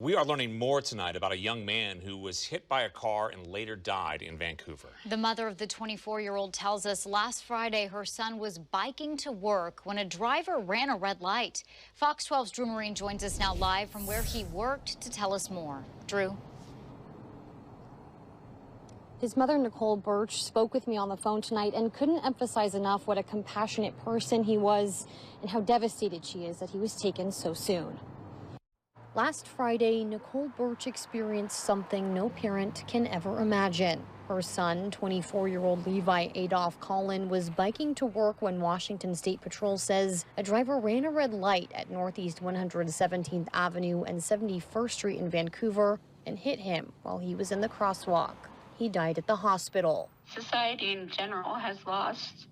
We are learning more tonight about a young man who was hit by a car and later died in Vancouver. The mother of the 24-year-old tells us last Friday her son was biking to work when a driver ran a red light. Fox 12's Drew Marine joins us now live from where he worked to tell us more. Drew. His mother, Nicole Burch, spoke with me on the phone tonight and couldn't emphasize enough what a compassionate person he was and how devastated she is that he was taken so soon. Last Friday, Nicole Burch experienced something no parent can ever imagine. Her son, 24-year-old Levi Adolph Collin, was biking to work when Washington State Patrol says a driver ran a red light at Northeast 117th Avenue and 71st Street in Vancouver and hit him while he was in the crosswalk. He died at the hospital. Society in general has lost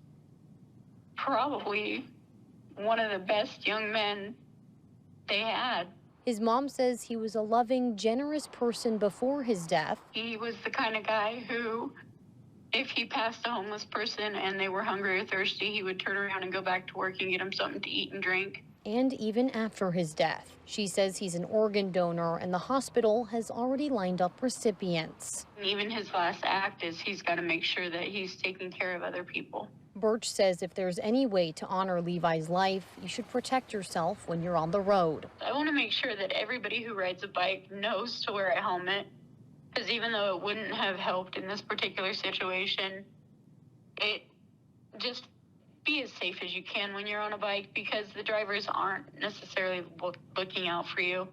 probably one of the best young men they had. His mom says he was a loving, generous person before his death. He was the kind of guy who, if he passed a homeless person and they were hungry or thirsty, he would turn around and go back to work and get them something to eat and drink. And even after his death. She says he's an organ donor and the hospital has already lined up recipients. And even his last act is he's got to make sure that he's taking care of other people. Burch says if there's any way to honor Levi's life, you should protect yourself when you're on the road. I want to make sure that everybody who rides a bike knows to wear a helmet, because even though it wouldn't have helped in this particular situation, it just be as safe as you can when you're on a bike, because the drivers aren't necessarily looking out for you.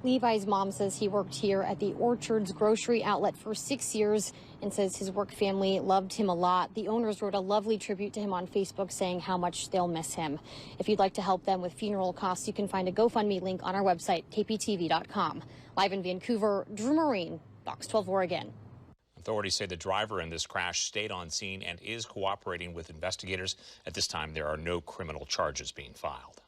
Levi's mom says he worked here at the Orchards grocery outlet for 6 years and says his work family loved him a lot. The owners wrote a lovely tribute to him on Facebook saying how much they'll miss him. If you'd like to help them with funeral costs, you can find a GoFundMe link on our website, kptv.com. Live in Vancouver, Drew Marine, Fox 12 Oregon. Authorities say the driver in this crash stayed on scene and is cooperating with investigators. At this time, there are no criminal charges being filed.